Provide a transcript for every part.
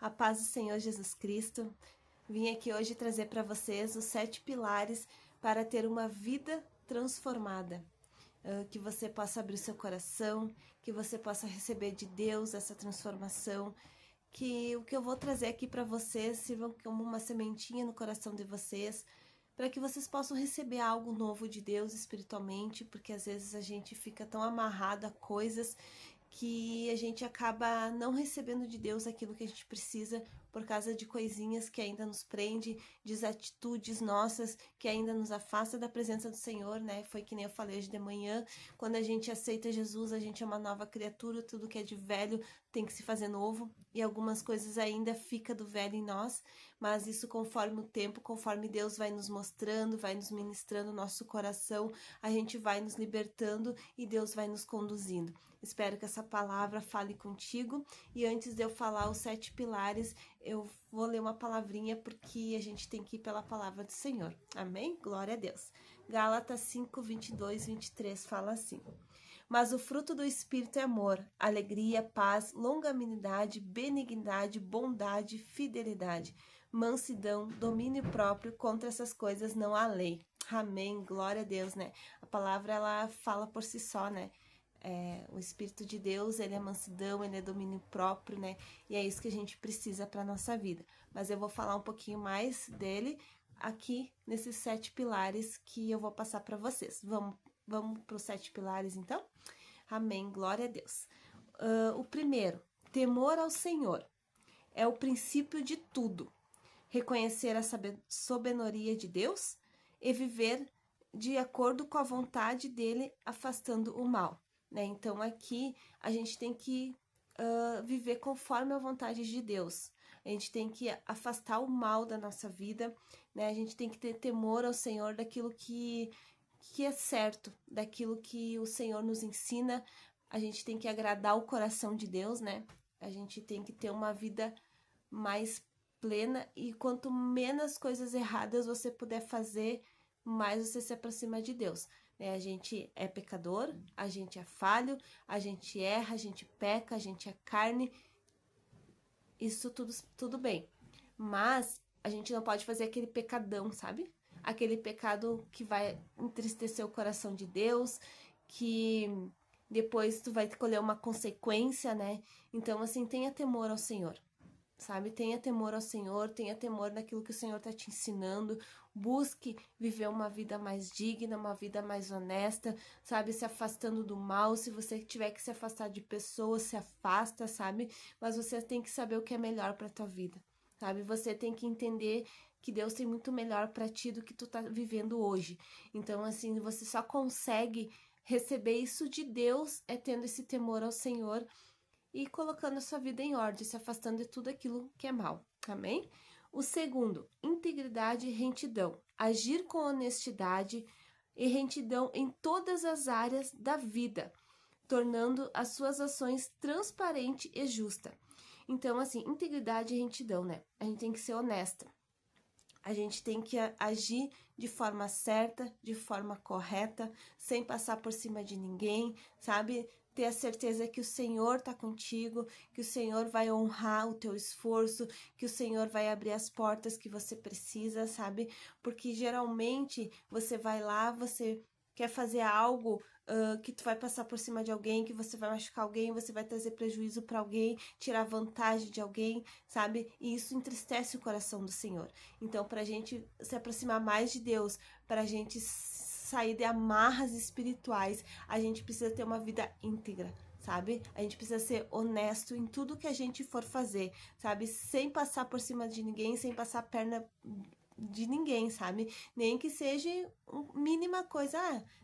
A paz do Senhor Jesus Cristo. Vim aqui hoje trazer para vocês os 7 pilares para ter uma vida transformada. Que você possa abrir seu coração, que você possa receber de Deus essa transformação, que o que eu vou trazer aqui para vocês sirva como uma sementinha no coração de vocês, para que vocês possam receber algo novo de Deus espiritualmente, porque às vezes a gente fica tão amarrado a coisas que a gente acaba não recebendo de Deus aquilo que a gente precisa por causa de coisinhas que ainda nos prende, de atitudes nossas que ainda nos afasta da presença do Senhor, né? Foi que nem eu falei hoje de manhã, quando a gente aceita Jesus, a gente é uma nova criatura, tudo que é de velho tem que se fazer novo, e algumas coisas ainda fica do velho em nós, mas isso conforme o tempo, conforme Deus vai nos mostrando, vai nos ministrando o nosso coração, a gente vai nos libertando e Deus vai nos conduzindo. Espero que essa palavra fale contigo. E antes de eu falar os 7 pilares, eu vou ler uma palavrinha porque a gente tem que ir pela palavra do Senhor. Amém? Glória a Deus. Gálatas 5, 22, 23 fala assim: Mas o fruto do Espírito é amor, alegria, paz, longanimidade, benignidade, bondade, fidelidade, mansidão, domínio próprio. Contra essas coisas não há lei. Amém? Glória a Deus, né? A palavra, ela fala por si só, né? O Espírito de Deus, ele é mansidão, ele é domínio próprio, né? E é isso que a gente precisa para nossa vida. Mas eu vou falar um pouquinho mais dele aqui nesses 7 pilares que eu vou passar para vocês. Vamos para os 7 pilares, então? Amém, glória a Deus. O primeiro, temor ao Senhor. É o princípio de tudo. Reconhecer a soberania de Deus e viver de acordo com a vontade dele, afastando o mal. Né? Então, aqui a gente tem que viver conforme a vontade de Deus. A gente tem que afastar o mal da nossa vida, né? A gente tem que ter temor ao Senhor daquilo que é certo, daquilo que o Senhor nos ensina. A gente tem que agradar o coração de Deus, né? A gente tem que ter uma vida mais plena, e quanto menos coisas erradas você puder fazer, mais você se aproxima de Deus. A gente é pecador, a gente é falho, a gente erra, a gente peca, a gente é carne, isso tudo bem, mas a gente não pode fazer aquele pecadão, sabe? Aquele pecado que vai entristecer o coração de Deus, que depois tu vai colher uma consequência, né? Então, assim, tenha temor ao Senhor. Sabe, tenha temor ao Senhor, tenha temor daquilo que o Senhor está te ensinando, busque viver uma vida mais digna, uma vida mais honesta, sabe, se afastando do mal. Se você tiver que se afastar de pessoas, se afasta, sabe, mas você tem que saber o que é melhor para tua vida, sabe, você tem que entender que Deus tem muito melhor para ti do que tu tá vivendo hoje. Então, assim, você só consegue receber isso de Deus tendo esse temor ao Senhor e colocando a sua vida em ordem, se afastando de tudo aquilo que é mal. Amém? O segundo, integridade e retidão. Agir com honestidade e retidão em todas as áreas da vida, tornando as suas ações transparente e justa. Então, assim, integridade e retidão, né? A gente tem que ser honesta. A gente tem que agir de forma certa, de forma correta, sem passar por cima de ninguém, sabe? Ter a certeza que o Senhor está contigo, que o Senhor vai honrar o teu esforço, que o Senhor vai abrir as portas que você precisa, sabe? Porque geralmente você vai lá, você quer fazer algo que tu vai passar por cima de alguém, que você vai machucar alguém, você vai trazer prejuízo para alguém, tirar vantagem de alguém, sabe? E isso entristece o coração do Senhor. Então, para a gente se aproximar mais de Deus, para a gente sair de amarras espirituais, a gente precisa ter uma vida íntegra, sabe? A gente precisa ser honesto em tudo que a gente for fazer, sabe? Sem passar por cima de ninguém, sem passar a perna de ninguém, sabe? Nem que seja mínima coisa,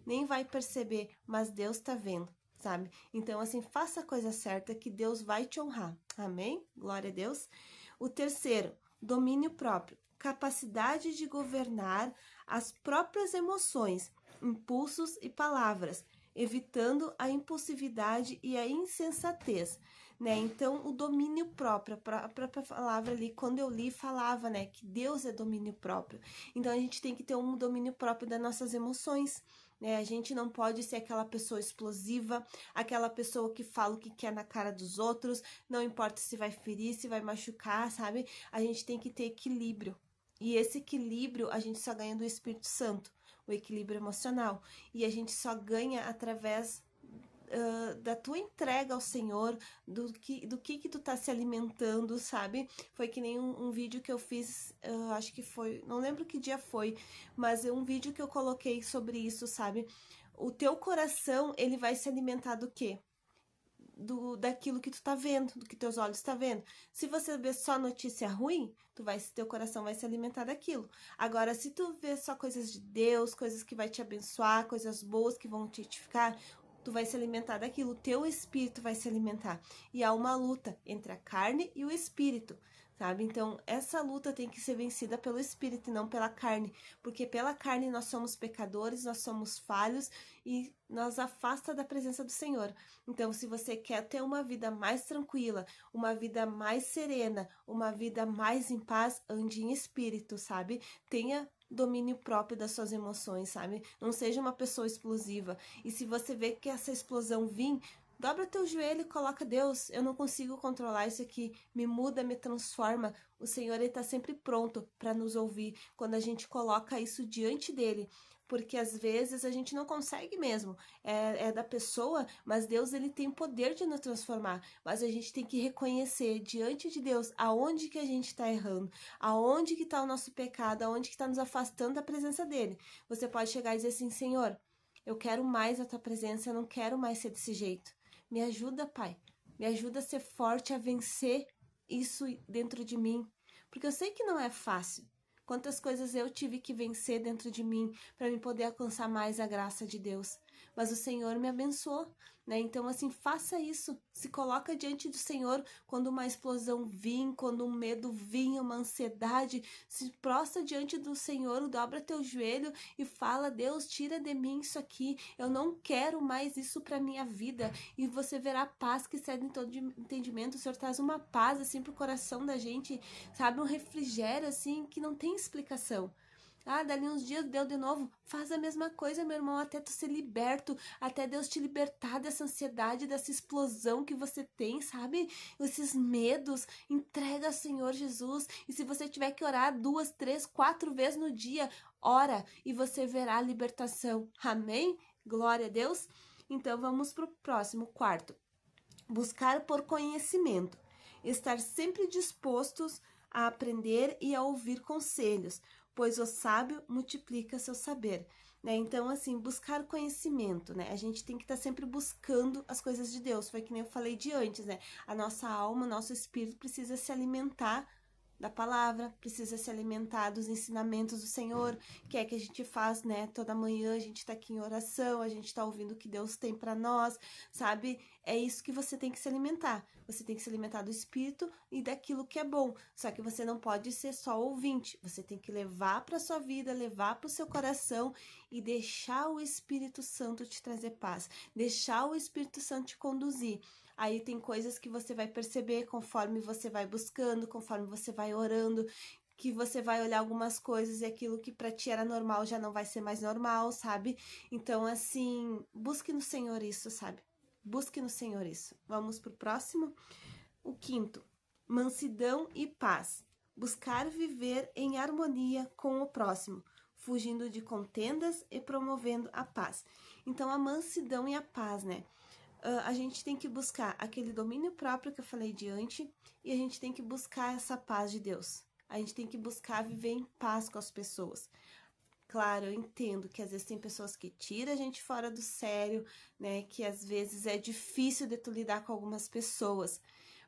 nem vai perceber, mas Deus tá vendo, sabe? Então, assim, faça a coisa certa que Deus vai te honrar. Amém? Glória a Deus. O terceiro, domínio próprio. Capacidade de governar as próprias emoções, impulsos e palavras, evitando a impulsividade e a insensatez, né? Então, o domínio próprio, a própria palavra ali, quando eu li, falava, né, que Deus é domínio próprio. Então, a gente tem que ter um domínio próprio das nossas emoções, né? A gente não pode ser aquela pessoa explosiva, aquela pessoa que fala o que quer na cara dos outros, não importa se vai ferir, se vai machucar, sabe? A gente tem que ter equilíbrio. E esse equilíbrio a gente só ganha do Espírito Santo, o equilíbrio emocional. E a gente só ganha através da tua entrega ao Senhor, do que tu tá se alimentando, sabe? Foi que nem um vídeo que eu fiz, acho que foi, não lembro que dia foi, mas é um vídeo que eu coloquei sobre isso, sabe? O teu coração, ele vai se alimentar do quê? Daquilo que tu tá vendo, do que teus olhos tá vendo. Se você vê só notícia ruim, teu coração vai se alimentar daquilo. Agora, se tu vê só coisas de Deus, coisas que vai te abençoar, coisas boas que vão te edificar, tu vai se alimentar daquilo, o teu espírito vai se alimentar. E há uma luta entre a carne e o espírito, sabe? Então, essa luta tem que ser vencida pelo espírito e não pela carne, porque pela carne nós somos pecadores, nós somos falhos e nos afasta da presença do Senhor. Então, se você quer ter uma vida mais tranquila, uma vida mais serena, uma vida mais em paz, ande em espírito, sabe? Tenha domínio próprio das suas emoções, sabe? Não seja uma pessoa explosiva. E se você vê que essa explosão vir, dobra teu joelho e coloca: Deus, eu não consigo controlar isso aqui, me muda, me transforma. O Senhor está sempre pronto para nos ouvir quando a gente coloca isso diante dele, porque às vezes a gente não consegue mesmo, é da pessoa, mas Deus, ele tem poder de nos transformar, mas a gente tem que reconhecer diante de Deus aonde que a gente está errando, aonde que está o nosso pecado, aonde que está nos afastando da presença dele. Você pode chegar e dizer assim: Senhor, eu quero mais a tua presença, eu não quero mais ser desse jeito. Me ajuda, Pai. Me ajuda a ser forte, a vencer isso dentro de mim. Porque eu sei que não é fácil. Quantas coisas eu tive que vencer dentro de mim para me poder alcançar mais a graça de Deus. Mas o Senhor me abençoou, né? Então, assim, faça isso. Se coloca diante do Senhor quando uma explosão vir, quando um medo vir, uma ansiedade. Se prostra diante do Senhor, dobra teu joelho e fala: Deus, tira de mim isso aqui. Eu não quero mais isso para minha vida. E você verá paz que excede em todo entendimento. O Senhor traz uma paz, assim, pro coração da gente, sabe? Um refrigério, assim, que não tem explicação. Ah, dali uns dias deu de novo. Faz a mesma coisa, meu irmão, até tu ser liberto, até Deus te libertar dessa ansiedade, dessa explosão que você tem, sabe? Esses medos, entrega ao Senhor Jesus. E se você tiver que orar 2, 3, 4 vezes no dia, ora e você verá a libertação. Amém? Glória a Deus. Então vamos pro próximo, quarto. Buscar por conhecimento. Estar sempre dispostos a aprender e a ouvir conselhos, pois o sábio multiplica seu saber, né? Então, assim, buscar conhecimento, né? A gente tem que estar sempre buscando as coisas de Deus. Foi que nem eu falei de antes, né? A nossa alma, o nosso espírito precisa se alimentar da palavra, precisa se alimentar dos ensinamentos do Senhor, que é que a gente faz, né? Toda manhã a gente tá aqui em oração, a gente tá ouvindo o que Deus tem para nós, sabe? É isso que você tem que se alimentar. Você tem que se alimentar do Espírito e daquilo que é bom. Só que você não pode ser só ouvinte. Você tem que levar para sua vida, levar para o seu coração e deixar o Espírito Santo te trazer paz, deixar o Espírito Santo te conduzir. Aí tem coisas que você vai perceber conforme você vai buscando, conforme você vai orando, que você vai olhar algumas coisas e aquilo que para ti era normal já não vai ser mais normal, sabe? Então, assim, busque no Senhor isso, sabe? Busque no Senhor isso. Vamos pro próximo? O quinto, mansidão e paz. Buscar viver em harmonia com o próximo, fugindo de contendas e promovendo a paz. Então, a mansidão e a paz, né? A gente tem que buscar aquele domínio próprio que eu falei diante e a gente tem que buscar essa paz de Deus. A gente tem que buscar viver em paz com as pessoas. Claro, eu entendo que às vezes tem pessoas que tiram a gente fora do sério, né? Que às vezes é difícil de tu lidar com algumas pessoas.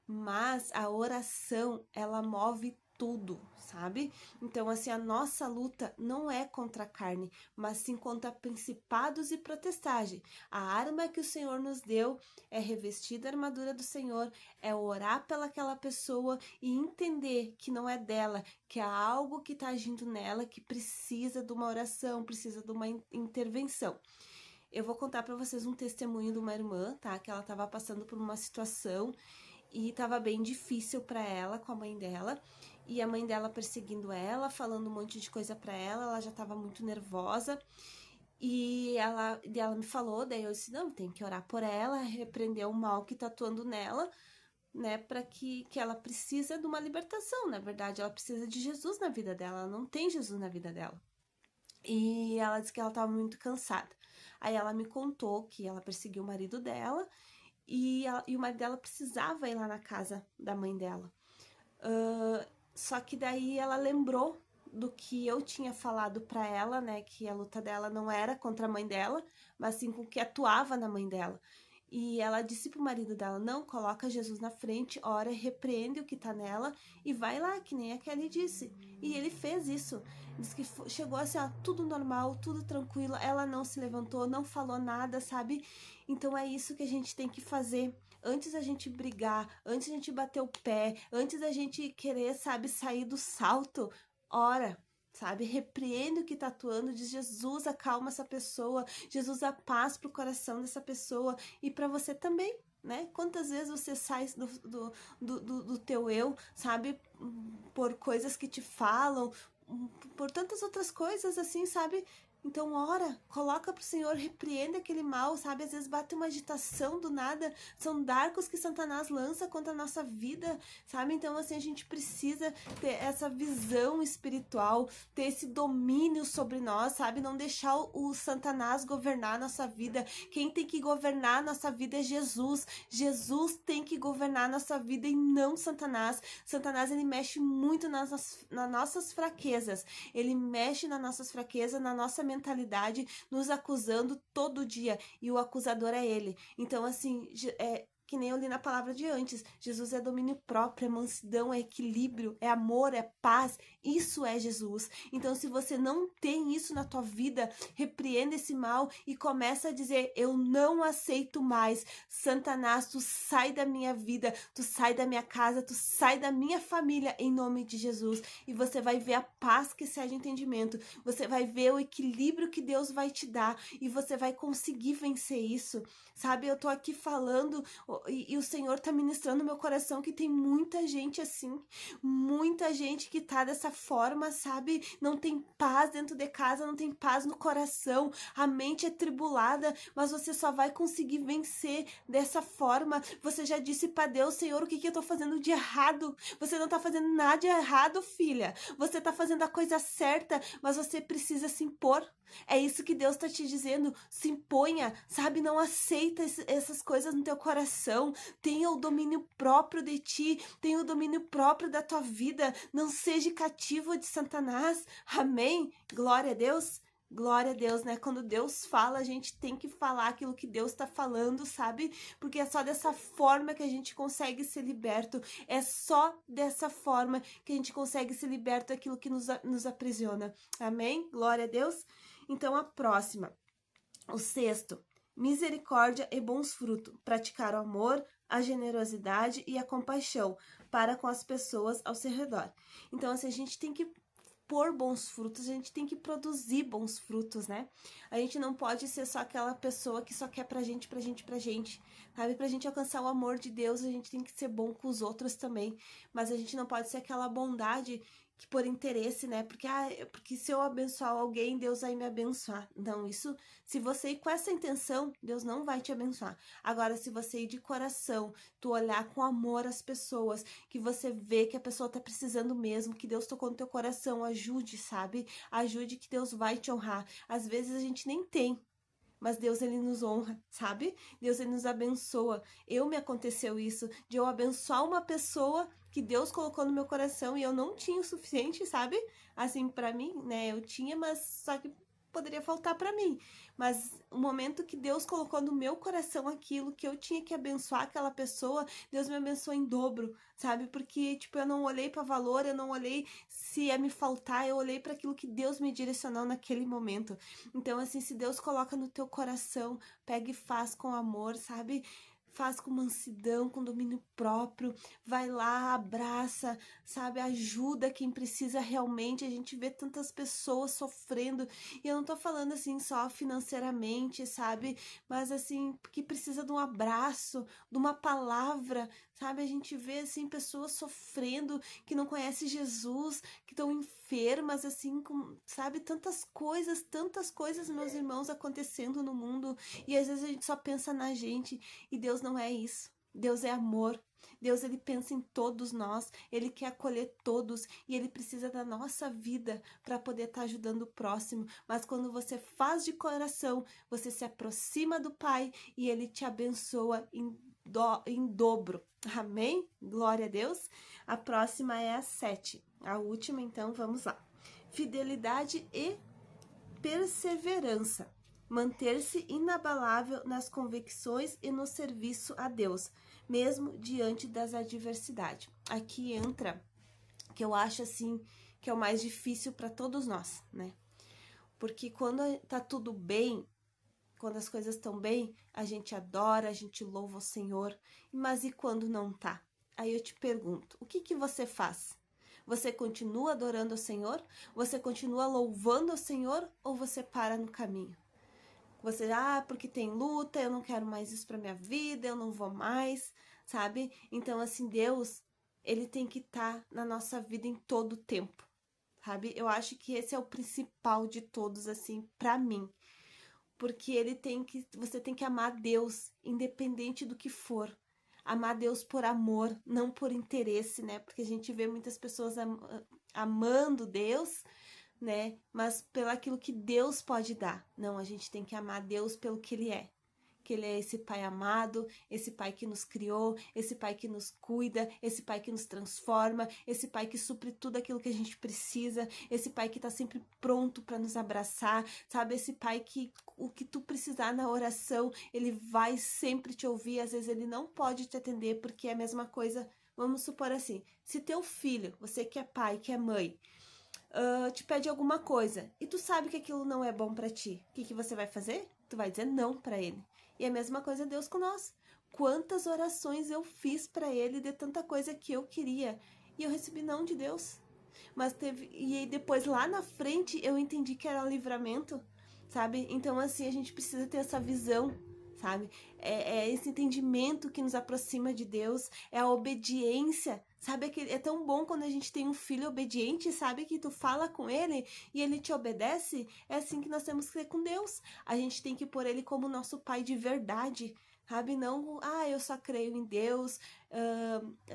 Mas a oração, ela move tudo, sabe? Então, assim, a nossa luta não é contra a carne, mas sim contra principados e potestade. A arma que o Senhor nos deu é revestir da armadura do Senhor, é orar pelaquela pessoa e entender que não é dela, que há algo que está agindo nela, que precisa de uma oração, precisa de uma intervenção. Eu vou contar para vocês um testemunho de uma irmã, tá? Que ela estava passando por uma situação e estava bem difícil para ela com a mãe dela, e a mãe dela perseguindo ela, falando um monte de coisa para ela já estava muito nervosa, ela me falou, daí eu disse, não, tem que orar por ela, repreender o mal que tá atuando nela, né, para que ela precisa de uma libertação, na verdade, ela precisa de Jesus na vida dela, ela não tem Jesus na vida dela. E ela disse que ela estava muito cansada. Aí ela me contou que ela perseguiu o marido dela e o marido dela precisava ir lá na casa da mãe dela. Só que daí ela lembrou do que eu tinha falado para ela, né, que a luta dela não era contra a mãe dela, mas sim com o que atuava na mãe dela. E ela disse pro marido dela, não, coloca Jesus na frente, ora, repreende o que tá nela e vai lá, que nem a Kelly disse. E ele fez isso. Diz que chegou assim, ó, tudo normal, tudo tranquilo, ela não se levantou, não falou nada, sabe? Então é isso que a gente tem que fazer. Antes da gente brigar, antes da gente bater o pé, antes da gente querer, sabe, sair do salto, ora, sabe? Repreende o que tá atuando, diz Jesus, acalma essa pessoa, Jesus, a paz pro coração dessa pessoa e para você também, né? Quantas vezes você sai do teu eu, sabe? Por coisas que te falam, por tantas outras coisas assim, sabe? Então, ora, coloca pro Senhor, repreende aquele mal, sabe? Às vezes bate uma agitação do nada, são dardos que Satanás lança contra a nossa vida, sabe? Então, assim, a gente precisa ter essa visão espiritual, ter esse domínio sobre nós, sabe? Não deixar o Satanás governar a nossa vida. Quem tem que governar a nossa vida é Jesus. Jesus tem que governar a nossa vida e não Satanás. Satanás, ele mexe muito nas nossas fraquezas. Ele mexe nas nossas fraquezas, na nossa mentalidade, nos acusando todo dia. E o acusador é ele. Então, assim, que nem eu li na palavra de antes, Jesus é domínio próprio, é mansidão, é equilíbrio, é amor, é paz, isso é Jesus. Então, se você não tem isso na tua vida, repreenda esse mal e começa a dizer, eu não aceito mais, Satanás, tu sai da minha vida, tu sai da minha casa, tu sai da minha família, em nome de Jesus, e você vai ver a paz que excede entendimento, você vai ver o equilíbrio que Deus vai te dar, e você vai conseguir vencer isso, sabe? Eu tô aqui falando e o Senhor tá ministrando no meu coração que tem muita gente assim, muita gente que tá dessa forma, sabe? Não tem paz dentro de casa, não tem paz no coração, a mente é tribulada, mas você só vai conseguir vencer dessa forma. Você já disse para Deus, Senhor, o que eu tô fazendo de errado? Você não tá fazendo nada de errado, filha. Você tá fazendo a coisa certa, mas você precisa se impor. É isso que Deus tá te dizendo, se imponha, sabe? Não aceita essas coisas no teu coração, tenha o domínio próprio de ti, tenha o domínio próprio da tua vida, não seja cativo de Satanás, amém? Glória a Deus. Glória a Deus, né? Quando Deus fala, a gente tem que falar aquilo que Deus tá falando, sabe? Porque é só dessa forma que a gente consegue ser liberto. É só dessa forma que a gente consegue ser liberto daquilo que nos aprisiona. Amém? Glória a Deus. Então, a próxima. O sexto. Misericórdia e bons frutos. Praticar o amor, a generosidade e a compaixão para com as pessoas ao seu redor. Então, assim, a gente tem que pôr bons frutos, a gente tem que produzir bons frutos, né? A gente não pode ser só aquela pessoa que só quer pra gente, sabe? Pra gente alcançar o amor de Deus, a gente tem que ser bom com os outros também, mas a gente não pode ser aquela bondade que por interesse, né? Porque se eu abençoar alguém, Deus vai me abençoar. Não, isso, se você ir com essa intenção, Deus não vai te abençoar. Agora, se você ir de coração, tu olhar com amor as pessoas, que você vê que a pessoa tá precisando mesmo, que Deus tocou no teu coração, ajude, sabe? Ajude que Deus vai te honrar. Às vezes a gente nem tem, mas Deus, ele nos honra, sabe? Deus, ele nos abençoa. Me aconteceu isso, de eu abençoar uma pessoa que Deus colocou no meu coração e eu não tinha o suficiente, sabe? Assim, pra mim, né? Eu tinha, mas só que poderia faltar pra mim. Mas o momento que Deus colocou no meu coração aquilo que eu tinha que abençoar aquela pessoa, Deus me abençoou em dobro, sabe? Porque, tipo, eu não olhei pra valor, eu não olhei se ia me faltar, eu olhei para aquilo que Deus me direcionou naquele momento. Então, assim, se Deus coloca no teu coração, pega e faz com amor, sabe? Faz com mansidão, com domínio próprio, vai lá, abraça, sabe? Ajuda quem precisa realmente. A gente vê tantas pessoas sofrendo, e eu não tô falando assim só financeiramente, sabe? Mas assim, que precisa de um abraço, de uma palavra, sabe? A gente vê, assim, pessoas sofrendo, que não conhecem Jesus, que estão enfermas, assim, com, sabe? Tantas coisas, meus irmãos, acontecendo no mundo. E às vezes a gente só pensa na gente, e Deus não é isso. Deus é amor. Deus, ele pensa em todos nós, ele quer acolher todos e ele precisa da nossa vida para poder estar ajudando o próximo. Mas quando você faz de coração, você se aproxima do Pai e ele te abençoa em dobro. Amém? Glória a Deus. A próxima é a 7. A última, então, vamos lá. Fidelidade e perseverança. Manter-se inabalável nas convicções e no serviço a Deus, mesmo diante das adversidades. Aqui entra, que eu acho assim, que é o mais difícil para todos nós, né? Porque quando tá tudo bem, quando as coisas estão bem, a gente adora, a gente louva o Senhor, mas e quando não tá? Aí eu te pergunto, o que que você faz? Você continua adorando o Senhor? Você continua louvando o Senhor? Ou você para no caminho? Você, porque tem luta, eu não quero mais isso pra minha vida, eu não vou mais, sabe? Então, assim, Deus, ele tem que estar na nossa vida em todo o tempo, sabe? Eu acho que esse é o principal de todos, assim, pra mim. Porque você tem que amar Deus, independente do que for. Amar Deus por amor, não por interesse, né? Porque a gente vê muitas pessoas amando Deus, né? Mas pelo aquilo que Deus pode dar. Não, a gente tem que amar Deus pelo que Ele é. Que Ele é esse Pai amado, esse Pai que nos criou, esse Pai que nos cuida, esse Pai que nos transforma, esse Pai que supre tudo aquilo que a gente precisa, esse Pai que está sempre pronto para nos abraçar, sabe? Esse Pai que o que tu precisar na oração, Ele vai sempre te ouvir. Às vezes Ele não pode te atender porque é a mesma coisa. Vamos supor assim, se teu filho, você que é pai, que é mãe, te pede alguma coisa e tu sabe que aquilo não é bom para ti, o que que você vai fazer? Tu vai dizer não para ele. E a mesma coisa Deus com nós. Quantas orações eu fiz para ele de tanta coisa que eu queria e eu recebi não de Deus. Mas e depois lá na frente eu entendi que era livramento, sabe? Então assim, a gente precisa ter essa visão, sabe? É esse entendimento que nos aproxima de Deus, é a obediência, sabe? É tão bom quando a gente tem um filho obediente, sabe? Que tu fala com ele e ele te obedece. É assim que nós temos que ser com Deus. A gente tem que pôr ele como nosso pai de verdade, sabe? Não, eu só creio em Deus,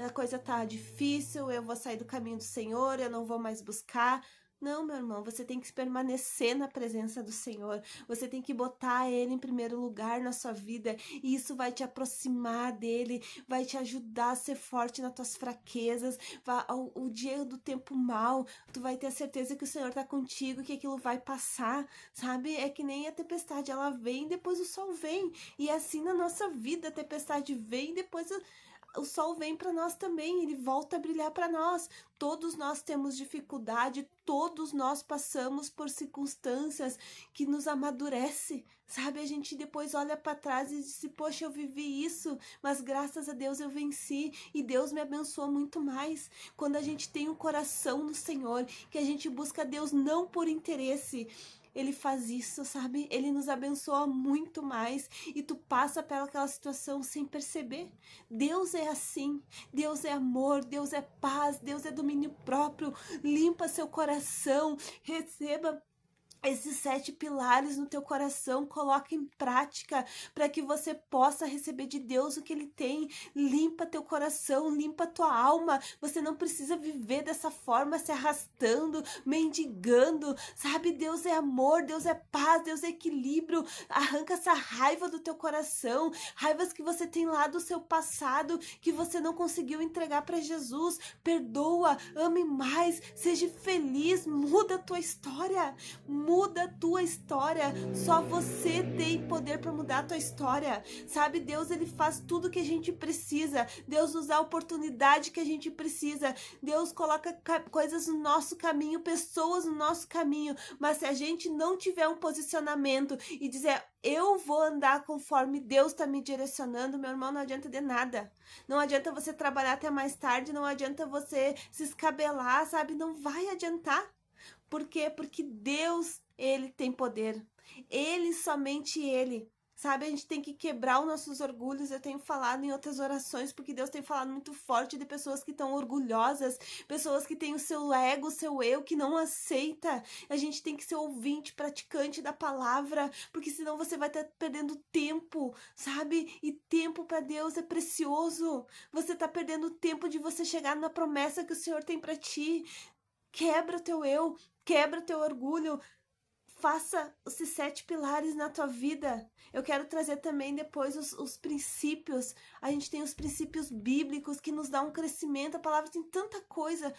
a coisa tá difícil, eu vou sair do caminho do Senhor, eu não vou mais buscar. Não, meu irmão, você tem que permanecer na presença do Senhor, você tem que botar Ele em primeiro lugar na sua vida, e isso vai te aproximar dEle, vai te ajudar a ser forte nas tuas fraquezas, o dia do tempo mal, tu vai ter a certeza que o Senhor tá contigo, que aquilo vai passar, sabe? É que nem a tempestade, ela vem, depois o sol vem, e é assim na nossa vida, a tempestade vem, depois o sol vem para nós também, ele volta a brilhar para nós. Todos nós temos dificuldade, todos nós passamos por circunstâncias que nos amadurece, sabe? A gente depois olha para trás e diz, poxa, eu vivi isso, mas graças a Deus eu venci e Deus me abençoou muito mais. Quando a gente tem um coração no Senhor, que a gente busca Deus não por interesse, ele faz isso, sabe? Ele nos abençoa muito mais e tu passa pelaquela situação sem perceber. Deus é assim, Deus é amor, Deus é paz, Deus é domínio próprio. Limpa seu coração, receba esses 7 pilares no teu coração, coloca em prática para que você possa receber de Deus o que Ele tem. Limpa teu coração, limpa tua alma. Você não precisa viver dessa forma, se arrastando, mendigando, sabe? Deus é amor, Deus é paz, Deus é equilíbrio. Arranca essa raiva do teu coração, raivas que você tem lá do seu passado, que você não conseguiu entregar para Jesus. Perdoa, ame mais, seja feliz, muda a tua história. Muda a tua história. Só você tem poder para mudar a tua história. Sabe, Deus, ele faz tudo que a gente precisa. Deus nos dá a oportunidade que a gente precisa. Deus coloca coisas no nosso caminho, pessoas no nosso caminho. Mas se a gente não tiver um posicionamento e dizer, eu vou andar conforme Deus está me direcionando, meu irmão, não adianta de nada. Não adianta você trabalhar até mais tarde, não adianta você se escabelar, sabe? Não vai adiantar. Por quê? Porque Deus, ele tem poder. Ele, somente ele, sabe? A gente tem que quebrar os nossos orgulhos. Eu tenho falado em outras orações, porque Deus tem falado muito forte de pessoas que estão orgulhosas, pessoas que têm o seu ego, o seu eu, que não aceita. A gente tem que ser ouvinte, praticante da palavra, porque senão você vai estar perdendo tempo, sabe? E tempo para Deus é precioso. Você tá perdendo tempo de você chegar na promessa que o Senhor tem para ti. Quebra teu eu, quebra teu orgulho. Faça esses 7 pilares na tua vida. Eu quero trazer também depois os princípios. A gente tem os princípios bíblicos que nos dão um crescimento. A palavra tem tanta coisa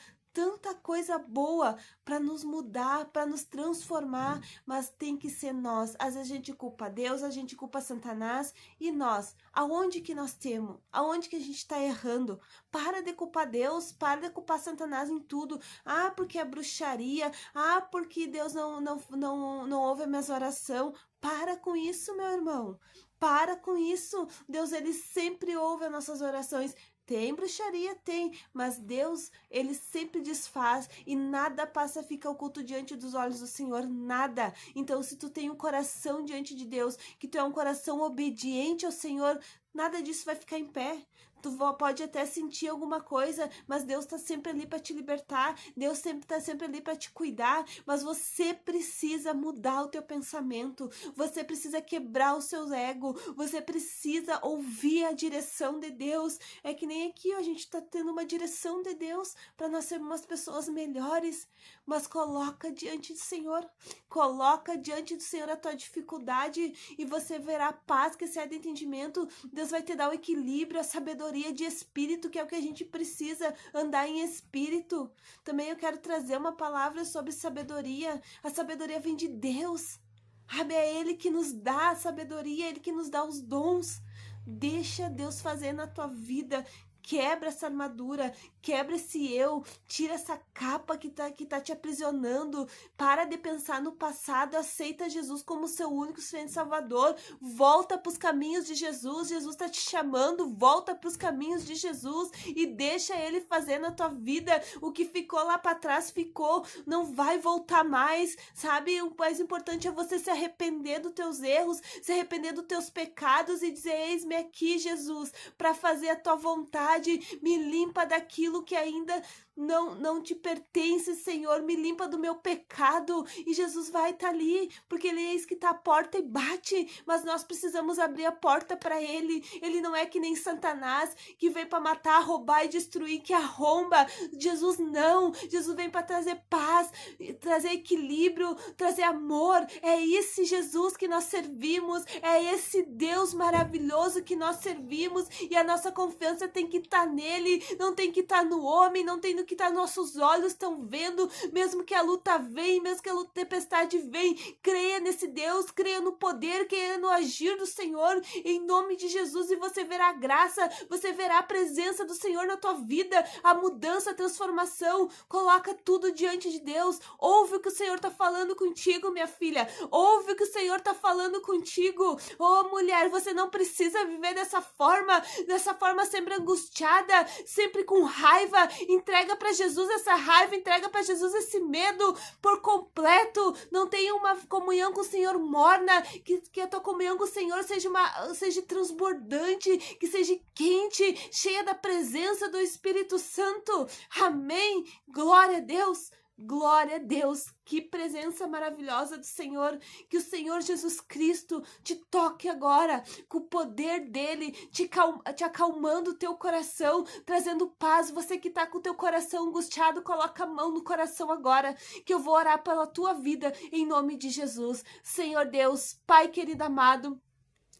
boa para nos mudar, para nos transformar, mas tem que ser nós. Às vezes a gente culpa Deus, a gente culpa Satanás, e nós? Aonde que nós temos? Aonde que a gente está errando? Para de culpar Deus, para de culpar Satanás em tudo. Ah, porque é bruxaria. Ah, porque Deus não ouve as minhas orações. Para com isso, meu irmão. Para com isso. Deus, ele sempre ouve as nossas orações. Tem bruxaria? Tem, mas Deus, ele sempre desfaz e nada passa a ficar oculto diante dos olhos do Senhor, nada. Então, se tu tem um coração diante de Deus, que tu é um coração obediente ao Senhor, nada disso vai ficar em pé. Tu pode até sentir alguma coisa, mas Deus está sempre ali para te libertar. Deus está sempre ali para te cuidar. Mas você precisa mudar o teu pensamento. Você precisa quebrar o seu ego. Você precisa ouvir a direção de Deus. É que nem aqui, ó, a gente está tendo uma direção de Deus para nós sermos umas pessoas melhores. Mas coloca diante do Senhor. Coloca diante do Senhor a tua dificuldade e você verá a paz que excede entendimento. Deus vai te dar o equilíbrio, a sabedoria de espírito, que é o que a gente precisa, andar em espírito. Também eu quero trazer uma palavra sobre sabedoria. A sabedoria vem de Deus. Sabe, é Ele que nos dá a sabedoria, Ele que nos dá os dons. Deixa Deus fazer na tua vida. Quebra essa armadura, quebra esse eu, tira essa capa que tá te aprisionando. Para de pensar no passado, aceita Jesus como seu único Senhor e Salvador. Volta para os caminhos de Jesus. Jesus está te chamando, volta para os caminhos de Jesus e deixa Ele fazer na tua vida. O que ficou lá para trás ficou, não vai voltar mais, sabe? O mais importante é você se arrepender dos teus erros, se arrepender dos teus pecados e dizer: eis-me aqui, Jesus, para fazer a tua vontade. Me limpa daquilo que ainda não te pertence, Senhor. Me limpa do meu pecado. E Jesus vai estar ali, porque Ele é esse que está à porta e bate. Mas nós precisamos abrir a porta para Ele. Ele não é que nem Satanás, que vem para matar, roubar e destruir, que arromba. Jesus não. Jesus vem para trazer paz, trazer equilíbrio, trazer amor. É esse Jesus que nós servimos. É esse Deus maravilhoso que nós servimos. E a nossa confiança tem que estar nele. Não tem que estar no homem, não tem no que nossos olhos estão vendo, mesmo que a luta vem, mesmo que a tempestade vem. Creia nesse Deus, creia no poder, creia no agir do Senhor, em nome de Jesus, e você verá a graça, você verá a presença do Senhor na tua vida, a mudança, a transformação. Coloca tudo diante de Deus. Ouve o que o Senhor está falando contigo, minha filha. Ouve o que o Senhor está falando contigo. Oh, mulher, você não precisa viver dessa forma sempre angustiada, sempre com raiva. Entrega para Jesus essa raiva, entrega para Jesus esse medo por completo. Não tenha uma comunhão com o Senhor morna, que a tua comunhão com o Senhor seja transbordante, que seja quente, cheia da presença do Espírito Santo. Amém. Glória a Deus. Glória a Deus, que presença maravilhosa do Senhor, que o Senhor Jesus Cristo te toque agora, com o poder dele, te acalmando o teu coração, trazendo paz. Você que está com o teu coração angustiado, coloca a mão no coração agora, que eu vou orar pela tua vida, em nome de Jesus. Senhor Deus, Pai querido amado,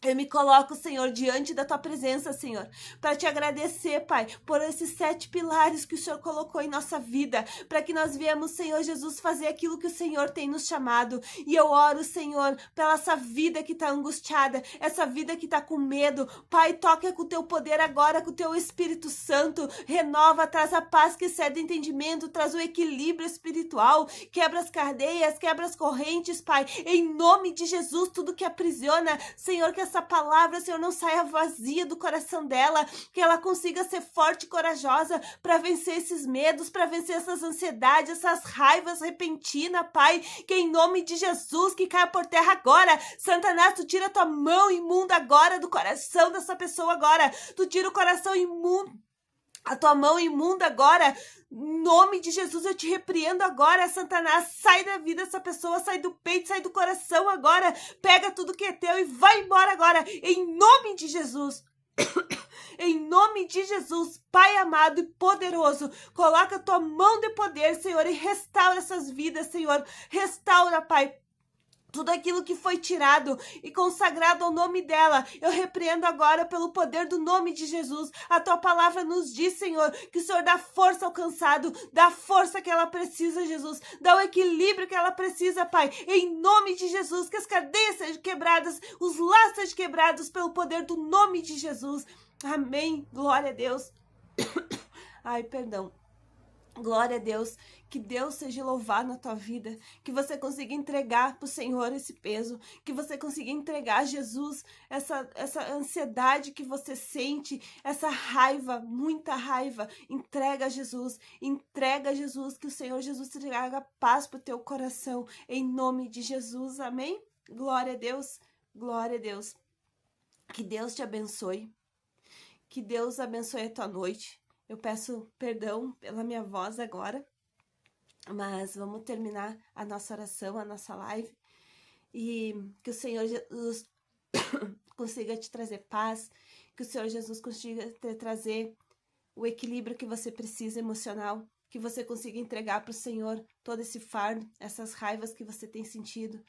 eu me coloco, Senhor, diante da tua presença, Senhor, para te agradecer, Pai, por esses 7 pilares que o Senhor colocou em nossa vida, para que nós viemos, Senhor Jesus, fazer aquilo que o Senhor tem nos chamado. E eu oro, Senhor, pela essa vida que está angustiada, essa vida que está com medo. Pai, toca com o teu poder agora, com o teu Espírito Santo, renova, traz a paz que excede o entendimento, traz o equilíbrio espiritual, quebra as cadeias, quebra as correntes, Pai, em nome de Jesus, tudo que aprisiona, Senhor, que essa palavra, Senhor, não saia vazia do coração dela, que ela consiga ser forte e corajosa para vencer esses medos, para vencer essas ansiedades, essas raivas repentinas, Pai, que em nome de Jesus, que caia por terra agora. Satanás, tu tira tua mão imunda agora do coração dessa pessoa agora, tu tira o coração imundo, a tua mão imunda agora, em nome de Jesus, eu te repreendo agora, Satanás, sai da vida dessa pessoa, sai do peito, sai do coração agora, pega tudo que é teu e vai embora agora, em nome de Jesus. Em nome de Jesus, Pai amado e poderoso, coloca a tua mão de poder, Senhor, e restaura essas vidas, Senhor, restaura, Pai, tudo aquilo que foi tirado e consagrado ao nome dela, eu repreendo agora pelo poder do nome de Jesus. A tua palavra nos diz, Senhor, que o Senhor dá força ao cansado, dá força que ela precisa, Jesus, dá o equilíbrio que ela precisa, Pai, em nome de Jesus, que as cadeias sejam quebradas, os laços sejam quebrados pelo poder do nome de Jesus. Amém, glória a Deus. Ai, perdão. Glória a Deus, que Deus seja louvado na tua vida, que você consiga entregar para o Senhor esse peso, que você consiga entregar a Jesus essa ansiedade que você sente, essa raiva, muita raiva, entrega a Jesus, que o Senhor Jesus traga paz para o teu coração, em nome de Jesus, amém? Glória a Deus, glória a Deus, que Deus te abençoe, que Deus abençoe a tua noite. Eu peço perdão pela minha voz agora, mas vamos terminar a nossa oração, a nossa live, e que o Senhor Jesus consiga te trazer paz, que o Senhor Jesus consiga te trazer o equilíbrio que você precisa emocional, que você consiga entregar para o Senhor todo esse fardo, essas raivas que você tem sentido,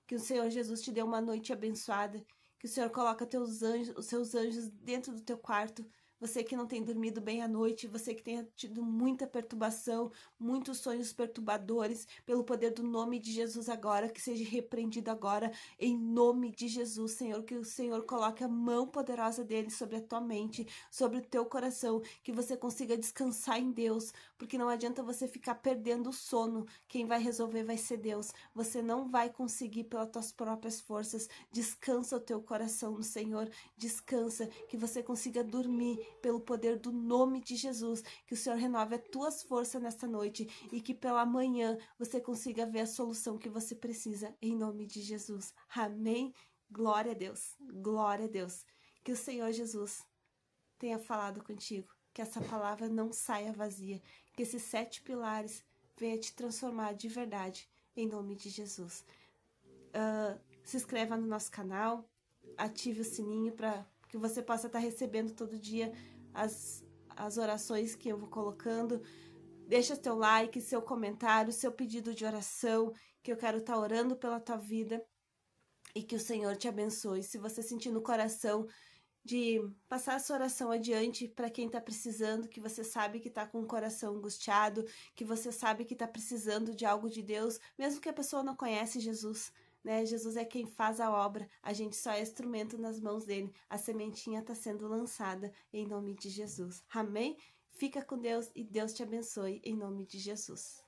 que o Senhor Jesus te dê uma noite abençoada, que o Senhor coloque os seus anjos dentro do teu quarto. Você que não tem dormido bem à noite, você que tem tido muita perturbação, muitos sonhos perturbadores, pelo poder do nome de Jesus agora, que seja repreendido agora, em nome de Jesus, Senhor, que o Senhor coloque a mão poderosa dele sobre a tua mente, sobre o teu coração, que você consiga descansar em Deus, porque não adianta você ficar perdendo o sono, quem vai resolver vai ser Deus, você não vai conseguir pelas tuas próprias forças, descansa o teu coração no Senhor, descansa, que você consiga dormir, pelo poder do nome de Jesus, que o Senhor renove as tuas forças nesta noite e que pela manhã você consiga ver a solução que você precisa, em nome de Jesus. Amém? Glória a Deus, glória a Deus. Que o Senhor Jesus tenha falado contigo, que essa palavra não saia vazia, que esses 7 pilares venham te transformar de verdade, em nome de Jesus. Se inscreva no nosso canal, ative o sininho para que você possa estar recebendo todo dia as orações que eu vou colocando. Deixa teu like, seu comentário, seu pedido de oração, que eu quero estar orando pela tua vida e que o Senhor te abençoe. Se você sentir no coração de passar essa oração adiante para quem está precisando, que você sabe que está com o coração angustiado, que você sabe que está precisando de algo de Deus, mesmo que a pessoa não conhece Jesus, né? Jesus é quem faz a obra, a gente só é instrumento nas mãos dele, a sementinha está sendo lançada em nome de Jesus, amém? Fica com Deus e Deus te abençoe em nome de Jesus.